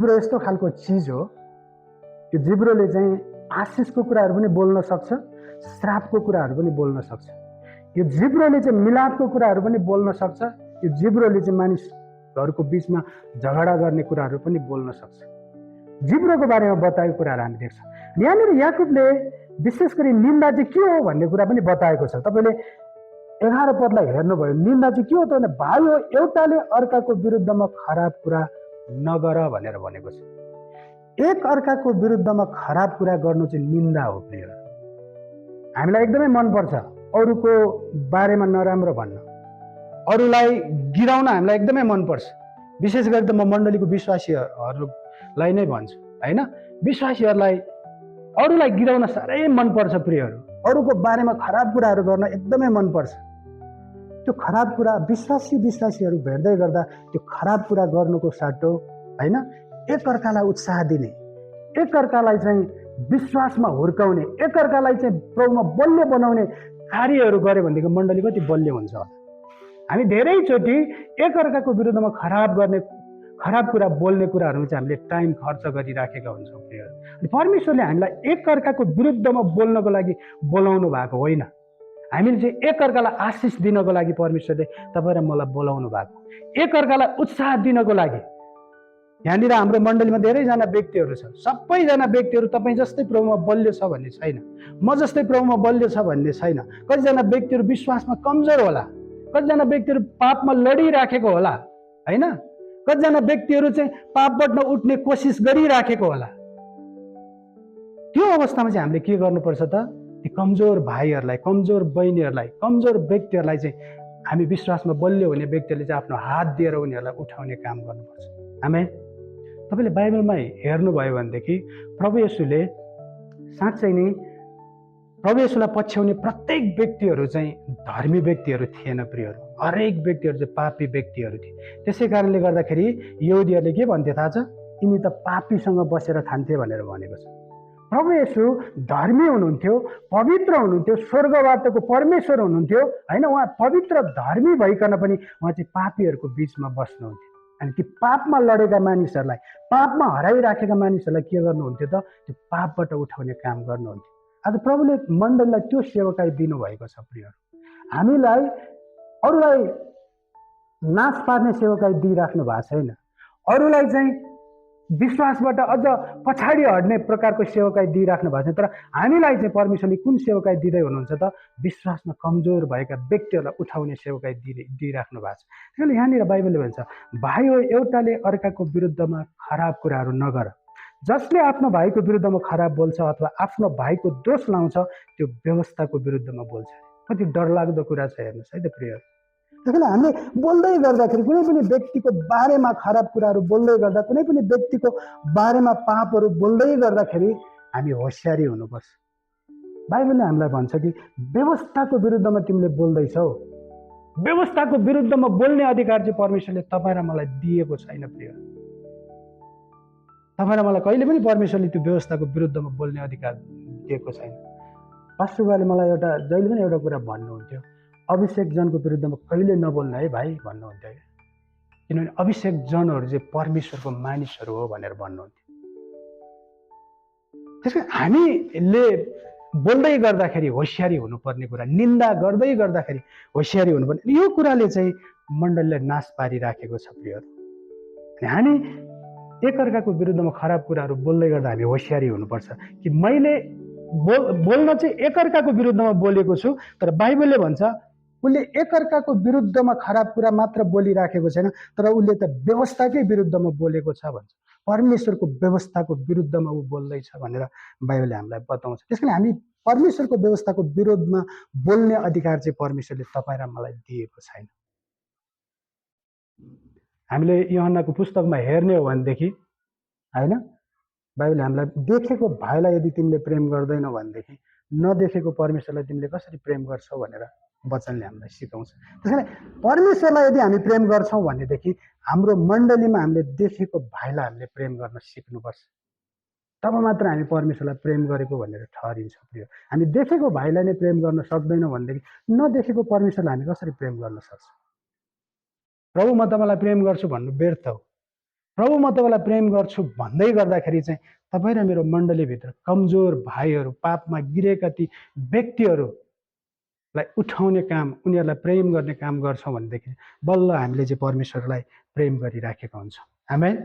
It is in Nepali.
जिब्रो यस्तो खालको चिज हो, यो जिब्रोले चाहिँ आशिषको कुराहरू पनि बोल्न सक्छ, श्रापको कुराहरू पनि बोल्न सक्छ। यो जिब्रोले चाहिँ मिलापको कुराहरू पनि बोल्न सक्छ, यो जिब्रोले चाहिँ मानिसहरूको बिचमा झगडा गर्ने कुराहरू पनि बोल्न सक्छ। जिब्रोको बारेमा बताएको कुराहरू हामी देख्छौँ। यहाँनिर याकुबले विशेष गरी निन्दा चाहिँ के हो भन्ने कुरा पनि बताएको छ। तपाईँले 11 पदलाई हेर्नुभयो, निन्दा चाहिँ के हो त भने भाइ हो एउटाले अर्काको विरुद्धमा खराब कुरा नगर भनेर भनेको छ। एक अर्काको विरुद्धमा खराब कुरा गर्नु चाहिँ निन्दा हो। प्रिय, हामीलाई एकदमै मनपर्छ अरूको बारेमा नराम्रो भन्न, अरूलाई गिराउन हामीलाई एकदमै मनपर्छ। विशेष गरी त म मण्डलीको विश्वासीहरूलाई नै भन्छु होइन, विश्वासीहरूलाई अरूलाई गिराउन साह्रै मनपर्छ। प्रियहरू, अरूको बारेमा खराब कुराहरू गर्न एकदमै मनपर्छ। त्यो खराब कुरा विश्वासीहरू भेट्दै गर्दा त्यो खराब कुरा गर्नुको साटो होइन, एकअर्कालाई उत्साह दिने, एकअर्कालाई चाहिँ विश्वासमा हुर्काउने, एकअर्कालाई चाहिँ प्रभुमा बलियो बनाउने कार्यहरू गऱ्यो भनेदेखि मण्डली कति बलियो हुन्छ होला। हामी धेरैचोटि एकअर्काको विरुद्धमा खराब कुरा बोल्ने कुराहरू चाहिँ हामीले टाइम खर्च गरिराखेका हुन्छौँ। अनि परमेश्वरले हामीलाई एकअर्काको विरुद्धमा बोल्नको लागि बोलाउनु भएको होइन, हामीले चाहिँ एकअर्कालाई आशिष दिनको लागि परमेश्वरले तपाईँ र मलाई बोलाउनु भएको, एकअर्कालाई उत्साह दिनको लागि। यहाँनिर हाम्रो मण्डलीमा धेरैजना व्यक्तिहरू छ, सबैजना व्यक्तिहरू तपाईँ जस्तै प्रभुमा बलियो छ भन्ने छैन, म जस्तै प्रभुमा बलियो छ भन्ने छैन। कतिजना व्यक्तिहरू विश्वासमा कमजोर होला, कतिजना व्यक्तिहरू पापमा लडिराखेको होला होइन, कतिजना व्यक्तिहरू चाहिँ पापबाट उठ्ने कोसिस गरिराखेको होला। त्यो अवस्थामा चाहिँ हामीले के गर्नुपर्छ त, ती कमजोर भाइहरूलाई, कमजोर बहिनीहरूलाई, कमजोर व्यक्तिहरूलाई चाहिँ हामी विश्वासमा बलियो हुने व्यक्तिहरूले चाहिँ आफ्नो हात दिएर उनीहरूलाई उठाउने काम गर्नुपर्छ। आमेन। तपाईँले बाइबलमा हेर्नुभयो भनेदेखि प्रभु येशूले साँच्चै नै प्रभु येशूलाई पछ्याउने प्रत्येक व्यक्तिहरू चाहिँ धर्मी व्यक्तिहरू थिएन। प्रियहरू, हरेक व्यक्तिहरू चाहिँ पापी व्यक्तिहरू थिए। त्यसै कारणले गर्दाखेरि यहुदीहरूले के भन्थे थाहा छ, यिनी त पापीसँग बसेर खान्थे भनेर भनेको छ। प्रभु येशू धर्मी हुनुहुन्थ्यो, पवित्र हुनुहुन्थ्यो, स्वर्गवाटको परमेश्वर हुनुहुन्थ्यो होइन। उहाँ पवित्र धर्मी भइकन पनि उहाँ चाहिँ पापीहरूको बिचमा बस्नुहुन्थ्यो। अनि ती पापमा लडेका मानिसहरूलाई, पापमा हराइराखेका मानिसहरूलाई के गर्नुहुन्थ्यो त, त्यो पापबाट उठाउने काम गर्नुहुन्थ्यो। आज प्रभुले मण्डलीलाई त्यो सेवकाई दिनुभएको छ। प्रियहरू, हामीलाई अरूलाई नाश पार्ने सेवकाई दिइराख्नु भएको छैन, अरूलाई चाहिँ विश्वासबाट अझ पछाडि हट्ने प्रकारको सेवकाई दिइराख्नु भएको छ। तर हामीलाई चाहिँ परमेश्वरले कुन सेवकाई दिँदै हुनुहुन्छ त, विश्वासमा कमजोर भएका व्यक्तिहरूलाई उठाउने सेवकाई दिइराख्नु भएको छ। त्यसैले यहाँनिर बाइबलले भन्छ, भाइ हो एउटाले अर्काको विरुद्धमा खराब कुराहरू नगर। जसले आफ्नो भाइको विरुद्धमा खराब बोल्छ अथवा आफ्नो भाइको दोष लाउँछ त्यो व्यवस्थाको विरुद्धमा बोल्छ। कति डरलाग्दो कुरा छ हेर्नुहोस् है त प्रियहरू। त्यसैले हामीले बोल्दै गर्दाखेरि, कुनै पनि व्यक्तिको बारेमा खराब कुराहरू बोल्दै गर्दा, कुनै पनि व्यक्तिको बारेमा पापहरू बोल्दै गर्दाखेरि हामी होसियारी हुनुपर्छ। बाइबलले हामीलाई भन्छ कि व्यवस्थाको विरुद्धमा तिमीले बोल्दैछौ, व्यवस्थाको विरुद्धमा बोल्ने अधिकार चाहिँ परमेश्वरले तपाईँ र मलाई दिएको छैन। प्रिय, तपाईँ र मलाई कहिले पनि परमेश्वरले त्यो व्यवस्थाको विरुद्धमा बोल्ने अधिकार दिएको छैन। पास्टर बाले मलाई जहिले पनि एउटा कुरा भन्नुहुन्थ्यो, अभिषेक जनको विरुद्धमा कहिले नबोल्नु है भाइ भन्नुहुन्थ्यो। किनभने अभिषेक जनहरू चाहिँ परमेश्वरको मानिसहरू हो भनेर भन्नुहुन्थ्यो। त्यसै हामीले बोल्दै गर्दाखेरि होसियारी हुनुपर्ने कुरा, निन्दा गर्दै गर्दाखेरि होसियारी हुनुपर्ने, यो कुराले चाहिँ मण्डलीलाई नाश पारिराखेको छ। प्रियहरू, हामी एकअर्काको विरुद्धमा खराब कुराहरू बोल्दै गर्दा हामी होसियारी हुनुपर्छ कि मैले बोल्न चाहिँ एकअर्काको विरुद्धमा बोलेको छु, तर बाइबलले भन्छ उसले एकअर्काको विरुद्धमा खराब कुरा मात्र बोलिराखेको छैन, तर उसले त व्यवस्थाकै विरुद्धमा बोलेको छ भन्छ। परमेश्वरको व्यवस्थाको विरुद्धमा ऊ बोल्दैछ भनेर बाइबलले हामीलाई बताउँछ। त्यसैले हामी परमेश्वरको व्यवस्थाको विरोधमा बोल्ने अधिकार चाहिँ परमेश्वरले तपाईँ र मलाई दिएको छैन। हामीले यूहन्नाको पुस्तकमा हेर्ने हो भनेदेखि होइन, बाइबलले हामीलाई देखेको भाइलाई यदि तिमीले प्रेम गर्दैनौ भनेदेखि नदेखेको परमेश्वरलाई तिमीले कसरी प्रेम गर्छौ भनेर वचनले हामीलाई सिकाउँछ। त्यसैले परमेश्वरलाई यदि हामी प्रेम गर्छौँ भनेदेखि हाम्रो मण्डलीमा हामीले देखेको भाइलाई हामीले प्रेम गर्न सिक्नुपर्छ। तब मात्र हामी परमेश्वरलाई प्रेम गरेको भनेर ठहरिन्छ। प्रिय, हामी देखेको भाइलाई नै प्रेम गर्न सक्दैनौँ भनेदेखि नदेखेको परमेश्वरलाई हामी कसरी प्रेम गर्न सक्छौँ? प्रभु म तपाईँलाई प्रेम गर्छु भन्नु व्यर्थ हो। प्रभु म तपाईँलाई प्रेम गर्छु भन्दै गर्दाखेरि चाहिँ तपाईँ र मेरो मण्डलीभित्र कमजोर भाइहरू, पापमा गिरेका ती व्यक्तिहरूलाई उठाउने काम, उनीहरूलाई प्रेम गर्ने काम गर्छौँ भनेदेखि बल्ल हामीले चाहिँ परमेश्वरलाई प्रेम गरिराखेका हुन्छौँ। आमेन।